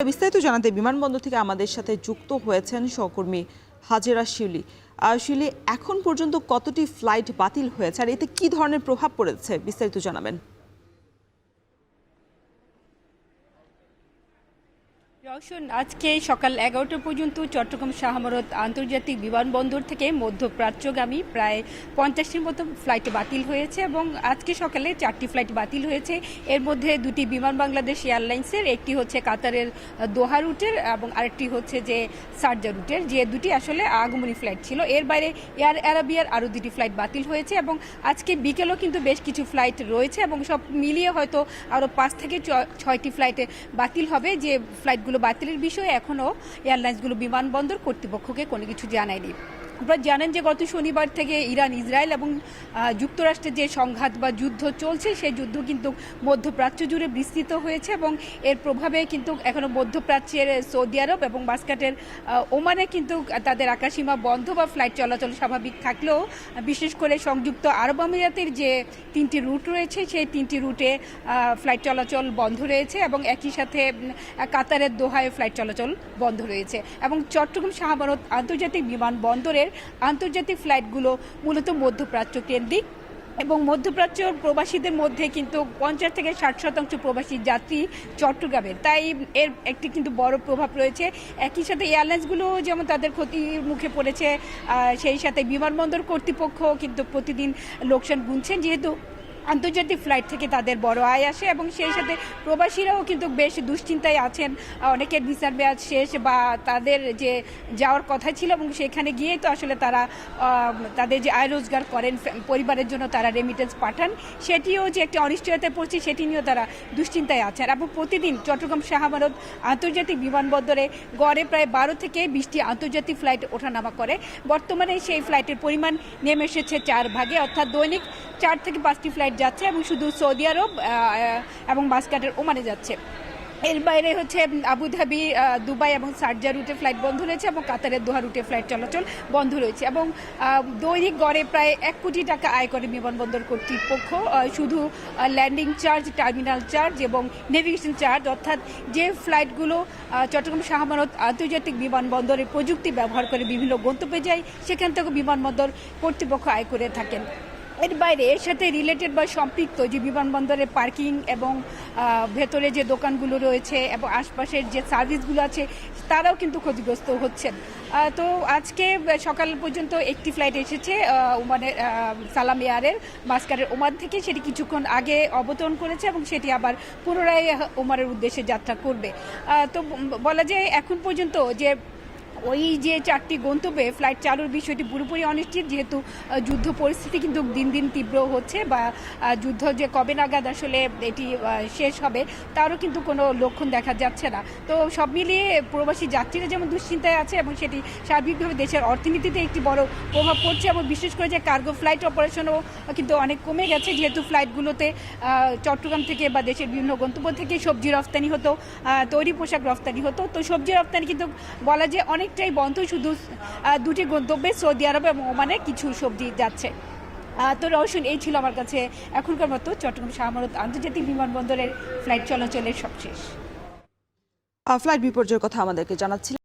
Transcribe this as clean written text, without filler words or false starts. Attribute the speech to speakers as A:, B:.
A: বিস্তারিত জানাতে বিমানবন্দর থেকে আমাদের সাথে যুক্ত হয়েছেন সহকর্মী হাজেরা শিউলি। শিউলি, এখন পর্যন্ত কতটি ফ্লাইট বাতিল হয়েছে আর এতে কি ধরনের প্রভাব পড়েছে, বিস্তারিত জানাবেন।
B: আজকে সকাল 11টা পর্যন্ত চট্টগ্রাম শাহ আমানত আন্তর্জাতিক বিমানবন্দর থেকে মধ্যপ্রাচ্যগামী প্রায় 50টির মতো ফ্লাইট বাতিল হয়েছে এবং আজকে সকালে 4টি ফ্লাইট বাতিল হয়েছে। এর মধ্যে দুটি বিমান বাংলাদেশ এয়ারলাইন্সের, একটি হচ্ছে কাতারের দোহা রুটের এবং আরেকটি হচ্ছে যে শারজা রুটের, যে দুটি আসলে আগমনী ফ্লাইট ছিল। এর বাইরে এয়ার আরাবিয়ার আরও দুটি ফ্লাইট বাতিল হয়েছে এবং আজকে বিকেলেও কিন্তু বেশ কিছু ফ্লাইট রয়েছে এবং সব মিলিয়ে হয়তো আরও 5 থেকে 6টি ফ্লাইটে বাতিল হবে। যে ফ্লাইটগুলো বাতিলের বিষয়ে এখনও এয়ারলাইন্সগুলো বিমানবন্দর কর্তৃপক্ষকে কোনো কিছু জানায়নি। আপনারা জানেন যে গত শনিবার থেকে ইরান, ইসরায়েল এবং যুক্তরাষ্ট্রের যে সংঘাত বা যুদ্ধ চলছে, সেই যুদ্ধ কিন্তু মধ্যপ্রাচ্য জুড়ে বিস্তৃত হয়েছে এবং এর প্রভাবে কিন্তু এখনও মধ্যপ্রাচ্যের সৌদি আরব এবং মাস্কাটের ওমানে কিন্তু তাদের আকাশসীমা বন্ধ বা ফ্লাইট চলাচল স্বাভাবিক থাকলেও বিশেষ করে সংযুক্ত আরব আমিরাতের যে 3টি রুট রয়েছে, সেই 3টি রুটে ফ্লাইট চলাচল বন্ধ রয়েছে এবং একই সাথে কাতারের দোহায় ফ্লাইট চলাচল বন্ধ রয়েছে এবং চট্টগ্রাম শাহ আমানত আন্তর্জাতিক বিমানবন্দরের আন্তর্জাতিক ফ্লাইটগুলো মূলত মধ্যপ্রাচ্য কেন্দ্রিক এবং মধ্যপ্রাচ্য প্রবাসীদের মধ্যে কিন্তু 50 থেকে 60% প্রবাসী যাত্রী চট্টগ্রামের, তাই এর একটি কিন্তু বড় প্রভাব রয়েছে। একই সাথে এয়ারলাইন্সগুলো যেমন তাদের ক্ষতির মুখে পড়েছে, সেই সাথে বিমানবন্দর কর্তৃপক্ষ কিন্তু প্রতিদিন লোকসান গুনছেন, যেহেতু আন্তর্জাতিক ফ্লাইট থেকে তাদের বড় আয় আসে এবং সেই সাথে প্রবাসীরাও কিন্তু বেশ দুশ্চিন্তায় আছেন। অনেকের ভিসার মেয়াদ শেষ বা তাদের যে যাওয়ার কথা ছিল এবং সেখানে গিয়ে তো আসলে তারা তাদের যে আয় রোজগার করেন, পরিবারের জন্য তারা রেমিটেন্স পাঠান, সেটিও যে একটি অনিশ্চয়তায় পড়ছে সেটি নিয়েও তারা দুশ্চিন্তায় আছেন। এবং প্রতিদিন চট্টগ্রাম শাহ আমানত আন্তর্জাতিক বিমানবন্দরে গড়ে প্রায় 12 থেকে 20টি আন্তর্জাতিক ফ্লাইট ওঠানামা করে। বর্তমানে সেই ফ্লাইটের পরিমাণ নেমে এসেছে 4 ভাগে, অর্থাৎ দৈনিক 4 থেকে 5টি ফ্লাইট যাচ্ছে এবং শুধু সৌদি আরব এবং মাস্কাটের ওমানে যাচ্ছে। এর বাইরে হচ্ছে আবুধাবি, দুবাই এবং শারজা রুটে ফ্লাইট বন্ধ রয়েছে এবং কাতারের দোহা রুটে ফ্লাইট চলাচল বন্ধ রয়েছে এবং দৈনিক গড়ে প্রায় 1 কোটি টাকা আয় করে বিমানবন্দর কর্তৃপক্ষ শুধু ল্যান্ডিং চার্জ, টার্মিনাল চার্জ এবং নেভিগেশন চার্জ, অর্থাৎ যে ফ্লাইটগুলো চট্টগ্রাম শাহ আমানত আন্তর্জাতিক বিমানবন্দরে প্রযুক্তি ব্যবহার করে বিভিন্ন গন্তব্যে যায়, সেখান থেকে বিমানবন্দর কর্তৃপক্ষ আয় করে থাকেন। এর বাইরে এর সাথে রিলেটেড বা সম্পৃক্ত যে বিমানবন্দরের পার্কিং এবং ভেতরে যে দোকানগুলো রয়েছে এবং আশপাশের যে সার্ভিসগুলো আছে, তারাও কিন্তু ক্ষতিগ্রস্ত হচ্ছেন। তো আজকে সকাল পর্যন্ত একটি ফ্লাইট এসেছে ওমানের সালাম এয়ারের মাস্কাটের ওমান থেকে, সেটি কিছুক্ষণ আগে অবতরণ করেছে এবং সেটি আবার পুনরায় ওমানের উদ্দেশ্যে যাত্রা করবে। তো বলা যায় এখন পর্যন্ত যে ওই যে 4টি গন্তব্যে ফ্লাইট চালুর বিষয়টি পুরোপুরি অনিশ্চিত, যেহেতু যুদ্ধ পরিস্থিতি কিন্তু দিন দিন তীব্র হচ্ছে বা যুদ্ধ যে কবে নাগাদ আসলে এটি শেষ হবে তারও কিন্তু কোনো লক্ষণ দেখা যাচ্ছে না। তো সব মিলিয়ে প্রবাসী যাত্রীরা যেমন দুশ্চিন্তায় আছে এবং সেটি সার্বিকভাবে দেশের অর্থনীতিতে একটি বড় প্রভাব পড়ছে এবং বিশেষ করে যে কার্গো ফ্লাইট অপারেশনও কিন্তু অনেক কমে গেছে, যেহেতু ফ্লাইটগুলোতে চট্টগ্রাম থেকে বা দেশের বিভিন্ন গন্তব্য থেকে সবজি রফতানি হতো, তৈরি পোশাক রফতানি হতো। তো সবজি রফতানি কিন্তু বলা যায় অনেকটাই বন্ধ, শুধু 2টি গন্তব্যে সৌদি আরব এবং ওমানে কিছু সবজি যাচ্ছে। তো রওশন, এই ছিল আমার কাছে এখনকার মতো চট্টগ্রাম শাহ আমানত আন্তর্জাতিক বিমানবন্দরের ফ্লাইট চলাচলের সবশেষ।
A: ফ্লাইট বিপর্যয়ের কথা আমাদেরকে জানাচ্ছিলেন।